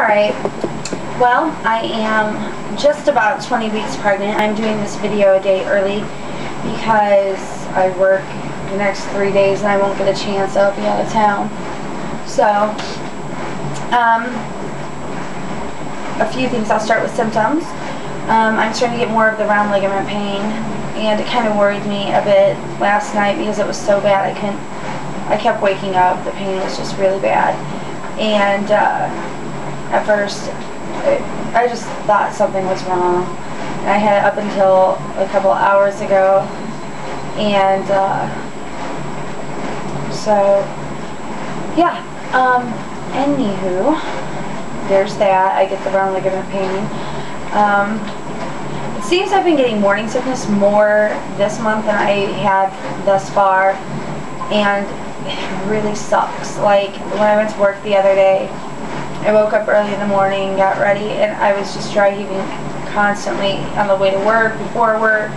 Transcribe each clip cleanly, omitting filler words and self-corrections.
Alright, well, I am just about 20 weeks pregnant. I'm doing this video a day early because I work the next 3 days and I won't get a chance. I'll be out of town. So, a few things. I'll start with symptoms. I'm starting to get more of the round ligament pain, and it kind of worried me a bit last night because it was so bad. I kept waking up. The pain was just really bad, and at first I just thought something was wrong. And I had it up until a couple hours ago, and so yeah. Anywho, there's that. I get the round ligament pain. It seems I've been getting morning sickness more this month than I have thus far, and it really sucks. Like, when I went to work the other day, I woke up early in the morning, got ready, and I was just dry heaving constantly on the way to work, before work.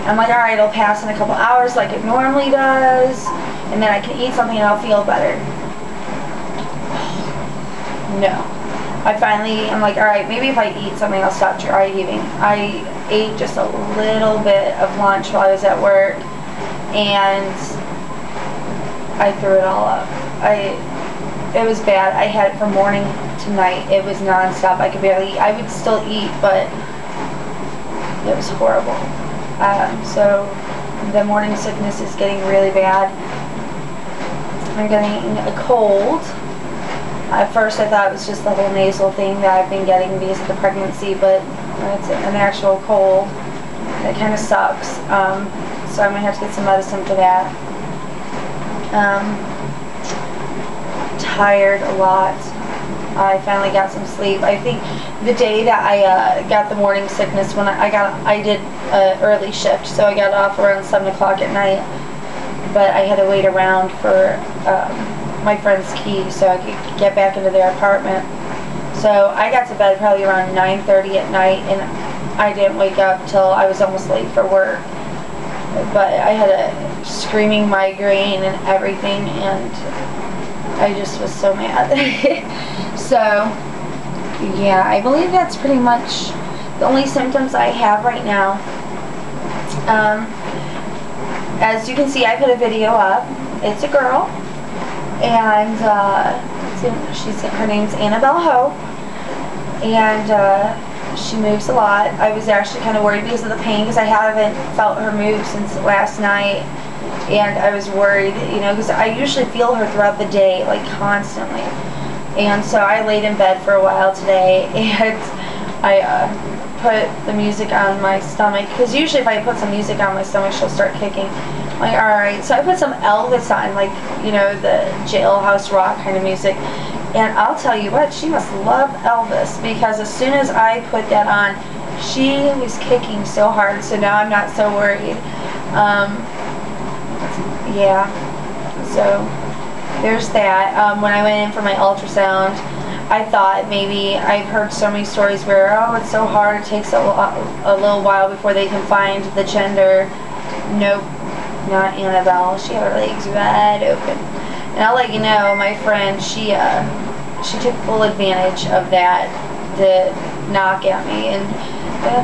I'm like, alright, it'll pass in a couple hours like it normally does, and then I can eat something and I'll feel better. No. I'm like, alright, maybe if I eat something I'll stop dry heaving. I ate just a little bit of lunch while I was at work, and I threw it all up. It was bad. I had it from morning to night. It was non-stop. I could barely eat. I would still eat, but it was horrible. So the morning sickness is getting really bad. I'm getting a cold. At first I thought it was just the whole nasal thing that I've been getting because of the pregnancy, but it's an actual cold. It kind of sucks. So I'm going to have to get some medicine for that. Tired a lot. I finally got some sleep. I think the day that I got the morning sickness, when I did an early shift, so I got off around 7 o'clock at night, but I had to wait around for my friend's key so I could get back into their apartment. So I got to bed probably around 9:30 at night, and I didn't wake up till I was almost late for work. But I had a screaming migraine and everything, and I just was so mad. So yeah, I believe that's pretty much the only symptoms I have right now. As you can see, I put a video up. It's a girl, and her name's Annabelle Ho, and she moves a lot. I was actually kind of worried because of the pain, because I haven't felt her move since last night, and I was worried, you know, because I usually feel her throughout the day, like constantly. And so I laid in bed for a while today, and I put the music on my stomach, because usually if I put some music on my stomach, she'll start kicking. I'm like, alright, so I put some Elvis on, like, you know, the jailhouse rock kind of music. And I'll tell you what, she must love Elvis, because as soon as I put that on, she was kicking so hard, so now I'm not so worried. Yeah, so there's that. When I went in for my ultrasound, I thought maybe, I've heard so many stories where, oh, it's so hard, it takes a little while before they can find the gender. Nope, not Annabelle. She had her legs wide open. And I'll let you know, my friend, she took full advantage of that to knock at me, and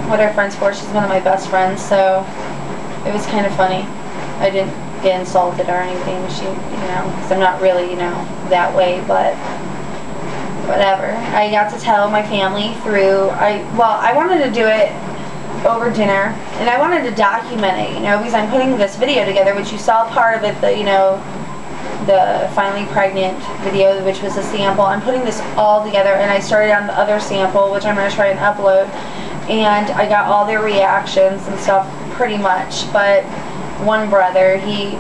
what our friends for, she's one of my best friends, so it was kind of funny. I didn't get insulted or anything, you know, because I'm not really, you know, that way, but whatever. I got to tell my family through, I wanted to do it over dinner, and I wanted to document it, you know, because I'm putting this video together, which you saw part of it, you know, the finally pregnant video, which was a sample. I'm putting this all together, and I started on the other sample, which I'm going to try and upload, and I got all their reactions and stuff pretty much. But one brother, he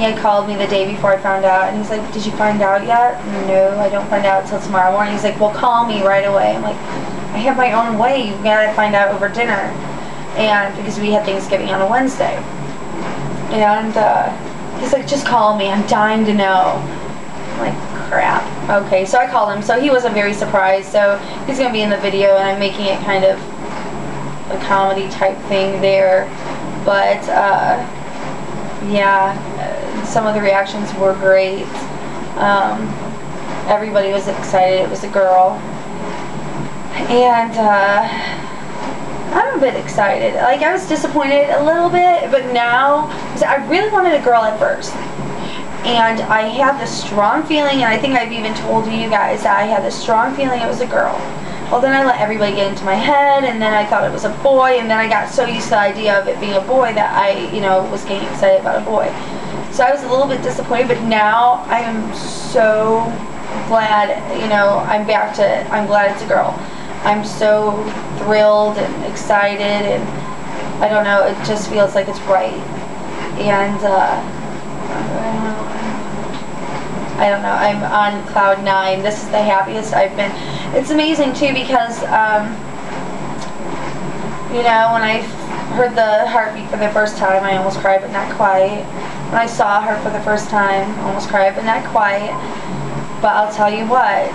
had called me the day before I found out, and he's like, did you find out yet? No, I don't find out until tomorrow morning. He's like, well, call me right away. I'm like, I have my own way. You've got to find out over dinner. And because we had Thanksgiving on a Wednesday. And he's like, just call me. I'm dying to know. I'm like, crap. Okay, so I called him. So he wasn't very surprised. So he's going to be in the video, and I'm making it kind of a comedy type thing there. But yeah, some of the reactions were great. everybody was excited it was a girl. And I'm a bit excited. Like, I was disappointed a little bit, but now, I really wanted a girl at first. And I had this strong feeling, and I think I've even told you guys that I had this strong feeling it was a girl. Well, then I let everybody get into my head, and then I thought it was a boy, and then I got so used to the idea of it being a boy that I, was getting excited about a boy. So I was a little bit disappointed, but now I am so glad, I'm glad it's a girl. I'm so thrilled and excited, and I don't know, it just feels like it's right. And, I don't know, I'm on cloud 9. This is the happiest I've been. It's amazing too because, when I heard the heartbeat for the first time, I almost cried but not quite. When I saw her for the first time, I almost cried but not quite. But I'll tell you what,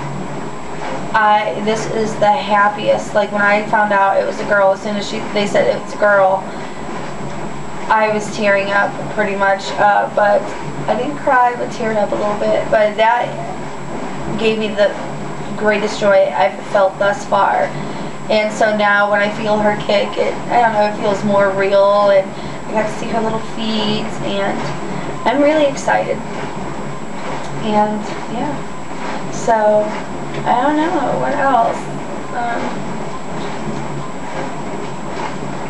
this is the happiest. Like, when I found out it was a girl, as soon as they said it was a girl, I was tearing up pretty much, but I didn't cry, but teared up a little bit. But that gave me the greatest joy I've felt thus far. And so now when I feel her kick, I don't know, it feels more real, and I got to see her little feet, and I'm really excited. And yeah, so I don't know what else.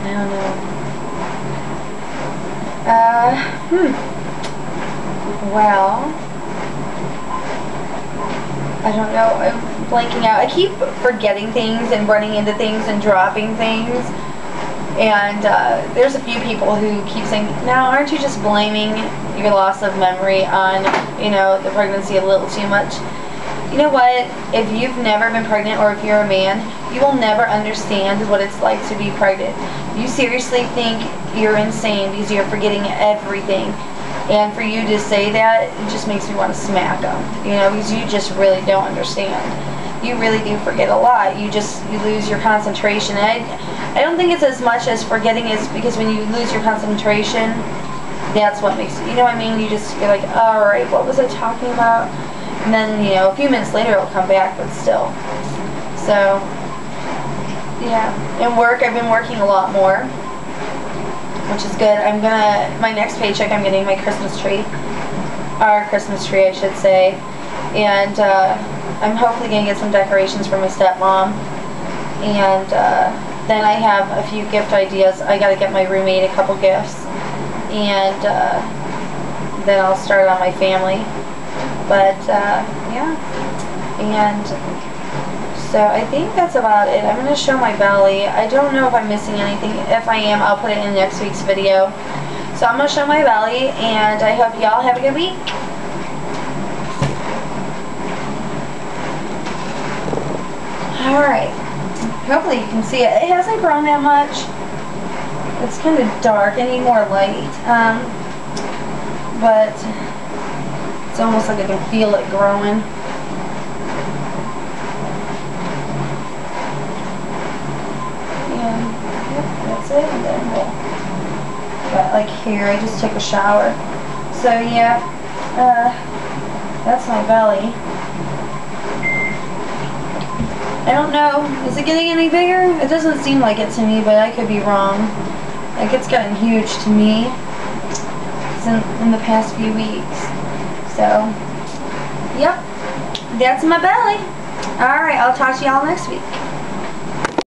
I don't know. Well, I don't know, I'm blanking out. I keep forgetting things and running into things and dropping things. And there's a few people who keep saying, now aren't you just blaming your loss of memory on, the pregnancy a little too much? You know what? If you've never been pregnant, or if you're a man, you will never understand what it's like to be pregnant. You seriously think you're insane because you're forgetting everything. And for you to say that, it just makes me want to smack them. Because you just really don't understand. You really do forget a lot. You lose your concentration. And I don't think it's as much as forgetting, is because when you lose your concentration, that's what makes, you know what I mean? You're like, alright, what was I talking about? And then, a few minutes later it'll come back, but still. So, yeah. In work, I've been working a lot more, which is good. My next paycheck, I'm getting my Christmas tree. Our Christmas tree, I should say. And, I'm hopefully going to get some decorations for my stepmom. And, then I have a few gift ideas. I got to get my roommate a couple gifts. And, then I'll start on my family. But, yeah, and so I think that's about it. I'm going to show my belly. I don't know if I'm missing anything. If I am, I'll put it in next week's video. So I'm going to show my belly, and I hope y'all have a good week. Alright, hopefully you can see it. It hasn't grown that much. It's kind of dark. I need more light. But it's almost like I can feel it growing. And yep, that's it. And then but like here, I just took a shower. So yeah, that's my belly. I don't know. Is it getting any bigger? It doesn't seem like it to me, but I could be wrong. Like, it's gotten huge to me in the past few weeks. So, yep, that's my belly. Alright, I'll talk to y'all next week.